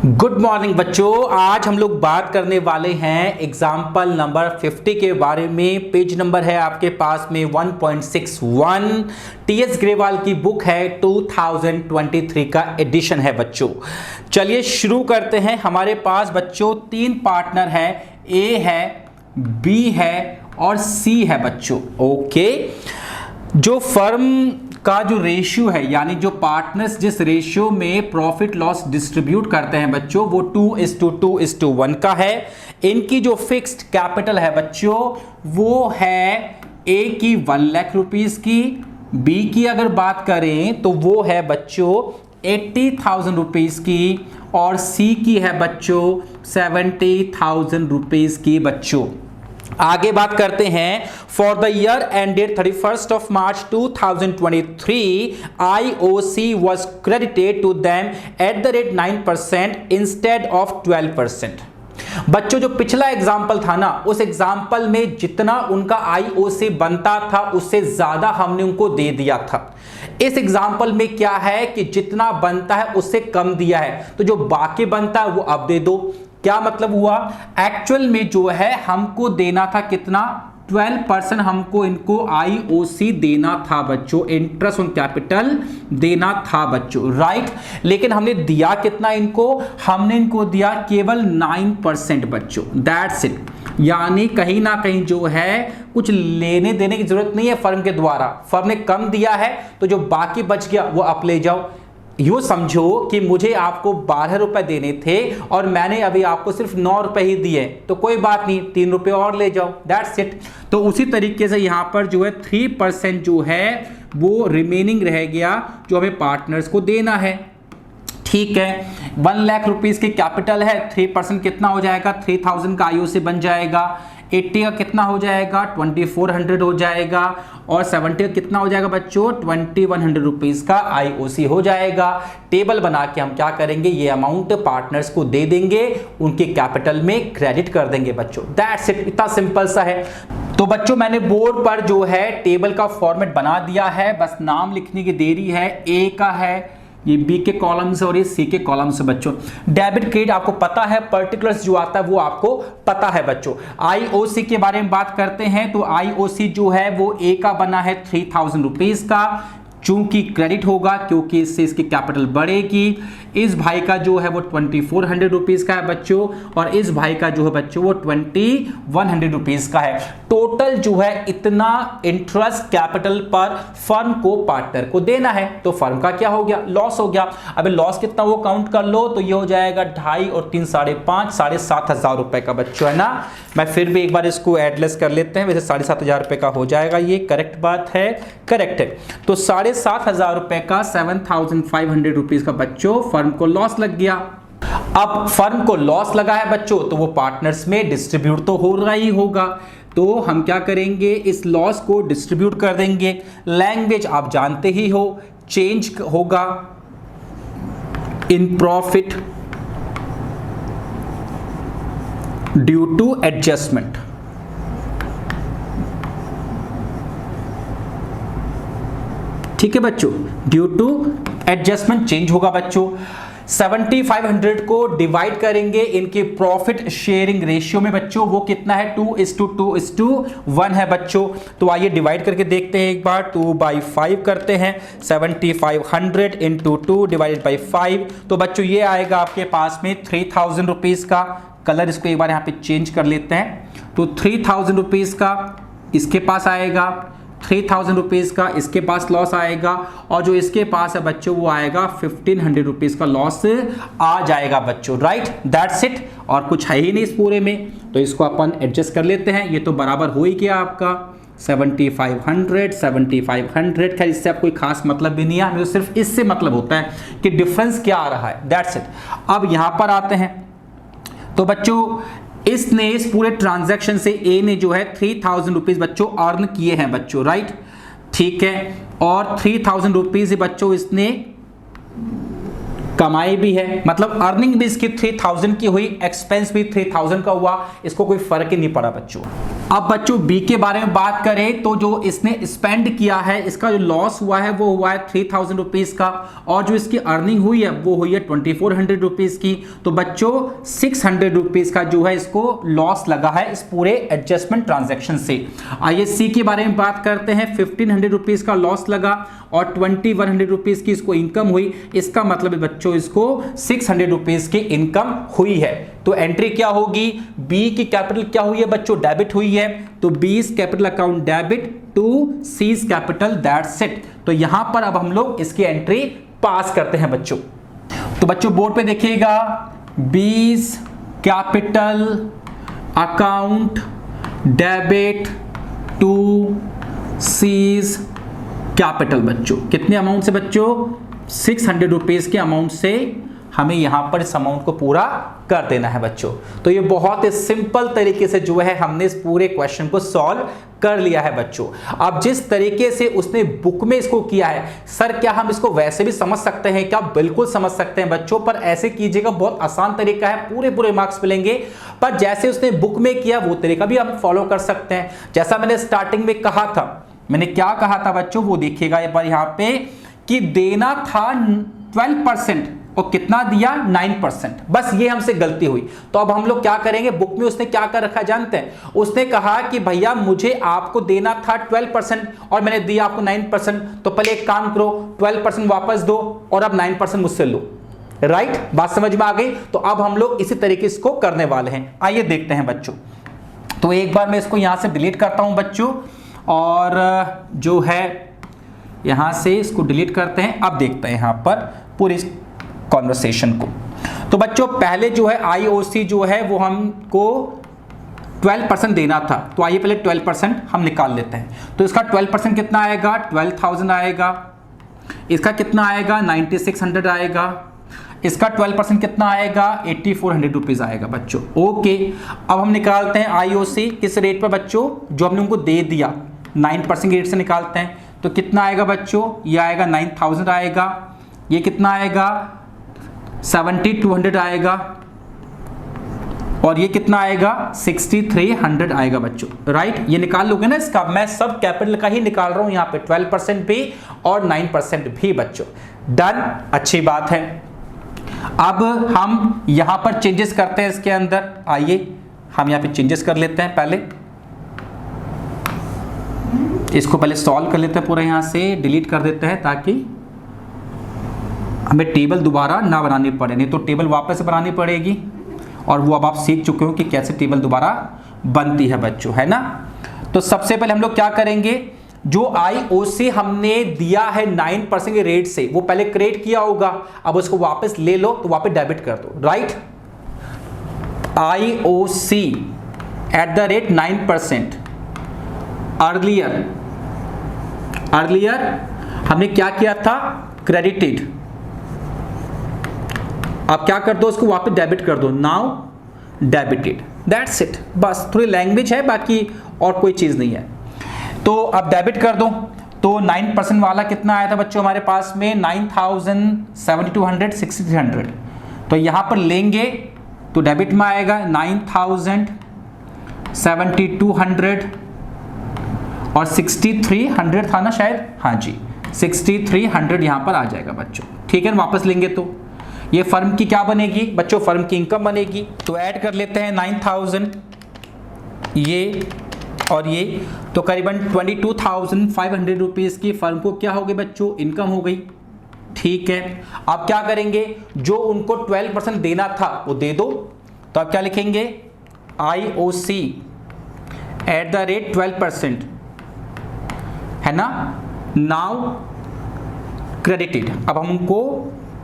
Good morning बच्चों। आज हम लोग बात करने वाले हैं एग्जाम्पल नंबर 50 के बारे में। पेज नंबर है आपके पास में 1.61। टीएस ग्रेवाल की बुक है, 2023 का एडिशन है बच्चों। चलिए शुरू करते हैं। हमारे पास बच्चों तीन पार्टनर है, ए है, बी है और सी है बच्चों। ओके, जो फर्म का जो रेशियो है, यानी जो पार्टनर्स जिस रेशियो में प्रॉफिट लॉस डिस्ट्रीब्यूट करते हैं बच्चों, वो 2:2:1 का है। इनकी जो फिक्स्ड कैपिटल है बच्चों, वो है ए की 1 लाख रुपीस की, बी की अगर बात करें तो वो है बच्चों 80,000 रुपीस की, और सी की है बच्चों 70,000 रुपीस की बच्चों। आगे बात करते हैं। For the year ended 31st of March 2023, IOC was credited to them at the rate 9% instead of 12%। बच्चों जो पिछला एग्जाम्पल था ना, उस एग्जाम्पल में जितना उनका IOC बनता था उससे ज्यादा हमने उनको दे दिया था। इस एग्जाम्पल में क्या है कि जितना बनता है उससे कम दिया है, तो जो बाकी बनता है वो अब दे दो। क्या मतलब हुआ? एक्चुअल में जो है हमको देना था कितना, 12% हमको इनको IOC देना था बच्चों, इंटरेस्ट ऑन कैपिटल देना था बच्चों, राइट। लेकिन हमने दिया कितना इनको, हमने इनको दिया केवल 9% बच्चों, दैट्स इट। यानी कहीं ना कहीं जो है कुछ लेने देने की जरूरत नहीं है फर्म के द्वारा। फर्म ने कम दिया है तो जो बाकी बच गया वो आप ले जाओ। यूँ समझो कि मुझे आपको 12 रुपए देने थे और मैंने अभी आपको सिर्फ 9 रुपए ही दिए, तो कोई बात नहीं, 3 रुपए और ले जाओ, दैट्स इट। तो उसी तरीके से यहाँ पर जो है 3% जो है वो रिमेनिंग रह गया, जो हमें पार्टनर्स को देना है। ठीक है, 1 लाख रुपीस की कैपिटल है, 3% कितना हो जाएगा, 3000 का IOC बन जाएगा। 80 का कितना हो जाएगा, 2400 हो जाएगा, और 70 का कितना हो जाएगा बच्चों, 2100 रुपीस का IOC हो जाएगा। टेबल बना के हम क्या करेंगे, ये अमाउंट पार्टनर्स को दे देंगे, उनके कैपिटल में क्रेडिट कर देंगे बच्चों, दैट्स इट। इतना सिंपल सा है। तो बच्चों मैंने बोर्ड पर जो है टेबल का फॉर्मेट बना दिया है, बस नाम लिखने की देरी है। ए का है, ये बी के कॉलम से और ये सी के कॉलम से बच्चों। डेबिट क्रेडिट आपको पता है, पर्टिकुलर्स जो आता है वो आपको पता है बच्चों। IOC के बारे में बात करते हैं तो IOC जो है वो ए का बना है 3000 रुपीस का, चूंकि क्रेडिट होगा क्योंकि इससे इसकी कैपिटल बढ़ेगी। इस भाई का जो है वो 2400 रुपीस का है बच्चों, और इस भाई का जो है बच्चों वो 2100 रुपीस का है। टोटल जो है इतना इंटरेस्ट कैपिटल पर फर्म को पार्टनर को देना है। तो फर्म का क्या हो गया, लॉस हो गया। अब लॉस कितना वो काउंट कर लो, तो ये हो जाएगा 2.5 और 3 5.5 7,500 रुपए का बच्चों, है ना। मैं फिर भी एक बार इसको एडलेस कर लेते हैं, वैसे 7,500 रुपए का हो जाएगा, ये करेक्ट बात है, करेक्ट है। तो 7,500 रुपए का 7,500 रुपीज का बच्चों फर्म को लॉस लग गया। अब फर्म को लॉस लगा है बच्चों, तो वो पार्टनर्स में डिस्ट्रीब्यूट तो हो रहा ही होगा। तो हम क्या करेंगे, इस लॉस को डिस्ट्रीब्यूट कर देंगे। लैंग्वेज आप जानते ही हो, चेंज होगा in profit due to adjustment. ठीक है बच्चों, ड्यू टू एडजस्टमेंट चेंज होगा बच्चों। 7,500 को डिवाइड करेंगे इनके प्रॉफिट शेयरिंग रेशियो में बच्चों, वो कितना है, 2:2:1 है बच्चों। तो आइए डिवाइड करके देखते हैं एक बार, 2/5 करते हैं। 7,500 इंटू 2 डिवाइडेड बाई 5, तो बच्चों ये आएगा आपके पास में 3,000 रुपीज का। कलर इसको एक बार यहाँ पे चेंज कर लेते हैं, तो 3,000 रुपीज का इसके पास आएगा, 3,000 रुपीज का इसके पास लॉस आएगा, और जो इसके पास है बच्चों वो आएगा 1,500 रुपीज का लॉस आ जाएगा बच्चों, राइट, दैट्स इट। और कुछ है ही नहीं इस पूरे में, तो इसको अपन एडजस्ट कर लेते हैं। ये तो बराबर हो ही गया आपका 7,500। खैर इससे आप कोई खास मतलब भी नहीं है, हमें तो सिर्फ इससे मतलब होता है कि डिफरेंस क्या आ रहा है, दैट्स इट। अब यहां पर आते हैं, तो बच्चों इसने इस पूरे ट्रांजैक्शन से ए ने जो है 3,000 रुपीज बच्चों अर्न किए हैं बच्चों, राइट, ठीक है। और 3,000 रुपीज बच्चों इसने कमाई भी है, मतलब अर्निंग भी इसकी 3,000 की हुई, एक्सपेंस भी 3,000 का हुआ, इसको कोई फर्क ही नहीं पड़ा बच्चों। अब बच्चों बी के बारे में बात करें तो जो इसने स्पेंड किया है, इसका जो लॉस हुआ है वो हुआ है 3000 रुपीज का, और जो इसकी अर्निंग हुई है वो हुई है 2400 रुपीज की। तो बच्चों 600 रुपीज का जो है इसको लॉस लगा है इस पूरे एडजस्टमेंट ट्रांजैक्शन से। आइए सी के बारे में बात करते हैं। 1500 रुपीज का लॉस लगा और 2100 रुपीज की इसको इनकम हुई। इसका मतलब है बच्चों इसको 600 रुपीज की इनकम हुई है। तो एंट्री क्या होगी, बी की कैपिटल क्या हुई है बच्चों, डेबिट हुई है। तो B's capital account debit to C's capital, that's it. तो यहां पर अब हम लोग इसकी एंट्री पास करते हैं बच्चों। तो बच्चों बोर्ड पे देखिएगा, B's capital account debit to C's capital. बच्चों कितने अमाउंट से बच्चों, 600 रुपीज के अमाउंट से हमें यहां पर इस अमाउंट को पूरा कर देना है बच्चों। तो ये बहुत ही सिंपल तरीके से जो है हमने इस पूरे क्वेश्चन को सॉल्व कर लिया है बच्चों। अब जिस तरीके से उसने बुक में इसको किया है, सर क्या हम इसको वैसे भी समझ सकते हैं क्या, बिल्कुल समझ सकते हैं बच्चों, पर ऐसे कीजिएगा, बहुत आसान तरीका है, पूरे मार्क्स मिलेंगे। पर जैसे उसने बुक में किया वो तरीका भी हम फॉलो कर सकते हैं। जैसा मैंने स्टार्टिंग में कहा था, मैंने क्या कहा था बच्चों, वो देखिएगा एक बार यहां पे, कि देना था 12% और कितना दिया 9%, बस ये हमसे गलती हुई। तो अब हम लोग क्या करेंगे, बुक में उसने क्या कर रखा जानते हैं, उसने कहा कि भैया मुझे आपको देना था 12% और मैंने दिया आपको 9%, तो पहले एक काम करो 12% वापस दो और अब 9% मुझसे लो। राइट, बात समझ में आ गई। तो अब हम लोग इसी तरीके इसको करने वाले हैं। आइए देखते हैं बच्चों। तो एक बार मैं इसको यहां से डिलीट करता हूं बच्चों, और जो है यहां से इसको डिलीट करते हैं। अब देखते हैं यहां पर पूरी कॉन्वर्सेशन को। तो बच्चों पहले जो है आईओसी जो है वो हमको 12% देना था, तो आइए पहले 12% हम निकाल लेते हैं। तो इसका 12% कितना आएगा, 12,000 आएगा। इसका कितना आएगा, 9600 आएगा। इसका 12% कितना आएगा, 8400 रुपीज आएगा बच्चों। ओके, अब हम निकालते हैं आईओसी किस रेट पर बच्चों, जो हमने उनको दे दिया 9% रेट से निकालते हैं। तो कितना आएगा बच्चों, ये आएगा 9000 आएगा। ये कितना आएगा, 7200 आएगा। और ये कितना आएगा, 6300 आएगा बच्चों। राइट, ये निकाल लोगे ना इसका, मैं सब कैपिटल का ही निकाल रहा हूं यहां पे, 12% भी और 9% भी बच्चों। डन, अच्छी बात है। अब हम यहां पर चेंजेस करते हैं इसके अंदर। आइए हम यहां पे चेंजेस कर लेते हैं। पहले इसको पहले सॉल्व कर लेते हैं पूरा, यहां से डिलीट कर देते हैं ताकि हमें टेबल दोबारा ना बनानी पड़े, नहीं तो टेबल वापस से बनानी पड़ेगी। और वो अब आप सीख चुके हो कि कैसे टेबल दोबारा बनती है बच्चों, है ना। तो सबसे पहले हम लोग क्या करेंगे, जो आईओसी हमने दिया है 9% के रेट से, वो पहले क्रिएट किया होगा, अब उसको वापस ले लो तो वापस डेबिट कर दो। Right, IOC at the rate 9%। Earlier हमने क्या किया था, क्रेडिटेड। अब क्या कर दो, उसको वापस डेबिट कर दो, नाउ डेबिटेड, दैट्स इट। बस थोड़ी लैंग्वेज है, बाकी और कोई चीज नहीं है। तो अब डेबिट कर दो। तो 9% वाला कितना आया था बच्चों हमारे पास में, 9000, 6300। तो यहां पर लेंगे तो डेबिट में आएगा 9000, 7200 और 6300 था ना शायद, हाँ जी 6300 यहां पर आ जाएगा बच्चों। ठीक है, वापस लेंगे तो ये फर्म की क्या बनेगी बच्चों, फर्म की इनकम बनेगी। तो ऐड कर लेते हैं 9000 ये और ये, तो करीबन 22,500 रुपीज की फर्म को क्या हो गई बच्चों, इनकम हो गई। ठीक है, अब क्या करेंगे, जो उनको 12% देना था वो दे दो। तो अब क्या लिखेंगे, आईओसी एट द रेट 12%, है ना, नाउ क्रेडिटेड। अब हम उनको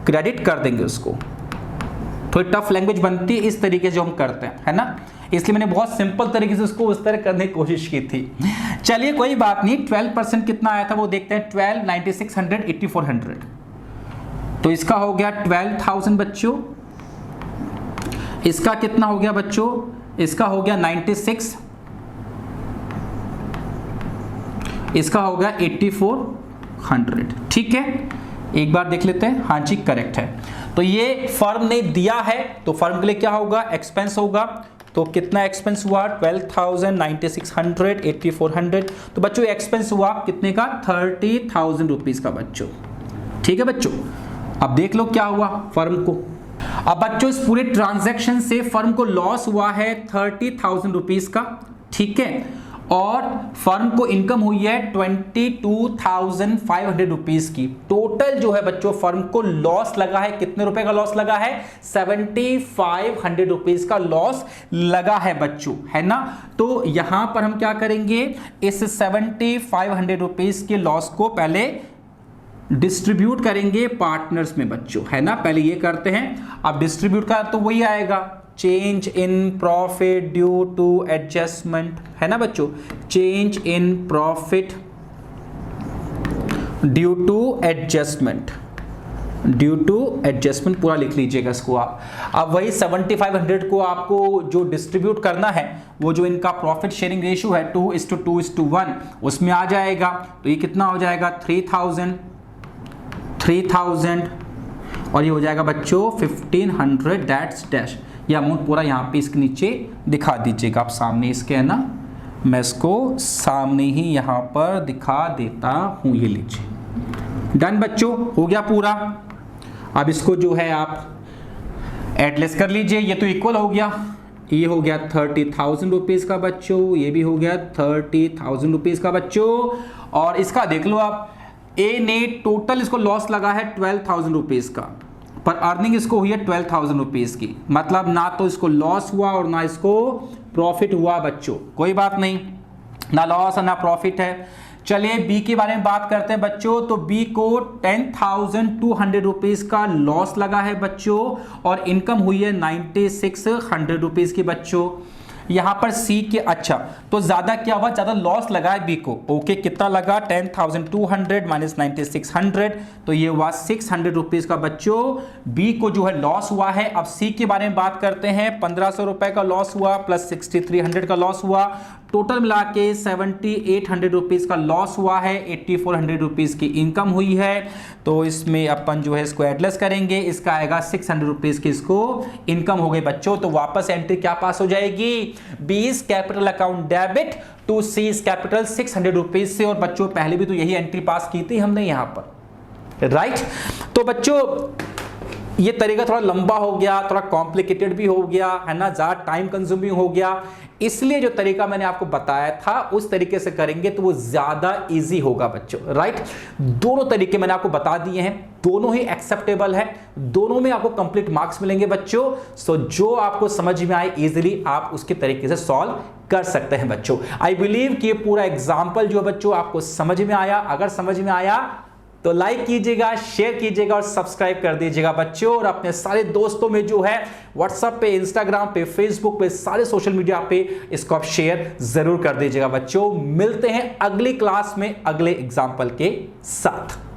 क्रेडिट कर देंगे उसको। थोड़ी टफ लैंग्वेज बनती है इस तरीके से जो हम करते हैं, है ना, इसलिए मैंने बहुत सिंपल तरीके से उसको उस तरह करने की कोशिश की थी। चलिए कोई बात नहीं। 12% कितना आया था वो देखते हैं, 12, 9600, 8400। तो इसका हो गया 12,000 बच्चों। इसका कितना हो गया बच्चों, इसका हो गया 96, इसका हो गया 8400। ठीक है, एक बार देख लेते हैं, हाँ जी करेक्ट है। तो ये फर्म ने दिया है तो फर्म के लिए क्या होगा, एक्सपेंस होगा। तो कितना एक्सपेंस हुआ 12,000, 9600, 8400। तो बच्चों एक्सपेंस हुआ कितने का 30,000 रुपीज का बच्चों। ठीक है बच्चों, अब देख लो क्या हुआ फर्म को। अब बच्चों इस पूरे ट्रांजैक्शन से फर्म को लॉस हुआ है 30,000 रुपीज का। ठीक है, और फर्म को इनकम हुई है 22,500 रुपीज की। टोटल जो है बच्चों फर्म को लॉस लगा है, कितने रुपए का लॉस लगा है 7,500 रुपीज का लॉस लगा है बच्चों, है ना। तो यहां पर हम क्या करेंगे, इस 7,500 रुपीज के लॉस को पहले डिस्ट्रीब्यूट करेंगे पार्टनर्स में बच्चों, है ना। पहले ये करते हैं, अब डिस्ट्रीब्यूट का तो वही आएगा change in profit due to adjustment, है ना बच्चों। Change in profit due to adjustment, due to adjustment पूरा लिख लीजिएगा इसको आप। अब वही 7,500 को आपको जो डिस्ट्रीब्यूट करना है, वो जो इनका प्रॉफिट शेयरिंग रेशियो है 2:2:1 उसमें आ जाएगा। तो ये कितना हो जाएगा 3,000 और ये हो जाएगा बच्चों 1,500 डैट्स डैश। ये अमाउंट पूरा यहाँ पे इसके नीचे दिखा दीजिएगा आप सामने इसके, है ना। मैं इसको सामने ही यहाँ पर दिखा देता हूँ, ये लीजिए। डन बच्चों, हो गया पूरा। अब इसको जो है आप एडलेस कर लीजिए, ये तो इक्वल हो गया। ये हो गया 30,000 रुपीज का बच्चों, ये भी हो गया 30,000 रुपीज का बच्चों। और इसका देख लो आप, ए ने टोटल इसको लॉस लगा है 12,000 रुपीज का, पर अर्निंग इसको हुई है 12,000 रुपीज की। मतलब ना तो इसको लॉस हुआ और ना इसको प्रॉफिट हुआ बच्चों, कोई बात नहीं, ना लॉस और ना प्रॉफिट है। चलिए बी के बारे में बात करते हैं बच्चों। तो बी को 10,200 रुपीज का लॉस लगा है बच्चों, और इनकम हुई है 9600 रुपीज की बच्चों। यहां पर सी के, अच्छा तो ज्यादा क्या हुआ, ज्यादा लॉस लगा है बी को। ओके, कितना लगा 10,200 माइनस 9600, तो ये हुआ 600 रुपीज का बच्चों बी को जो है लॉस हुआ है। अब सी के बारे में बात करते हैं। 1,500 रुपए का लॉस हुआ प्लस 6,300 का लॉस हुआ, टोटल मिला के 7,800 रुपीज का लॉस हुआ है। 8,400 रुपीज की इनकम हुई है। तो इसमें अपन जो है इसको एडलेस करेंगे, इसका आएगा 600 रुपीज की इसको इनकम हो गई बच्चों। तो वापस एंट्री क्या पास हो जाएगी, बीस कैपिटल अकाउंट डेबिट टू सीज कैपिटल 600 रुपीज से। और बच्चों पहले भी तो यही एंट्री पास की थी हमने यहां पर, राइट। तो बच्चों ये तरीका थोड़ा लंबा हो गया, थोड़ा कॉम्प्लिकेटेड भी हो गया, है ना, ज्यादा टाइम कंज्यूमिंग हो गया। इसलिए जो तरीका मैंने आपको बताया था उस तरीके से करेंगे तो वो ज्यादा इजी होगा बच्चों, राइट। दोनों तरीके मैंने आपको बता दिए हैं, दोनों ही एक्सेप्टेबल है, दोनों में आपको कंप्लीट मार्क्स मिलेंगे बच्चों। सो जो आपको समझ में आए इजीली आप उसके तरीके से सॉल्व कर सकते हैं बच्चों। आई बिलीव कि ये पूरा एग्जाम्पल जो बच्चों आपको समझ में आया। अगर समझ में आया तो लाइक कीजिएगा, शेयर कीजिएगा और सब्सक्राइब कर दीजिएगा बच्चों। और अपने सारे दोस्तों में जो है व्हाट्सएप पे, इंस्टाग्राम पे, फेसबुक पे, सारे सोशल मीडिया पे इसको आप शेयर जरूर कर दीजिएगा बच्चों। मिलते हैं अगली क्लास में अगले एग्जाम्पल के साथ।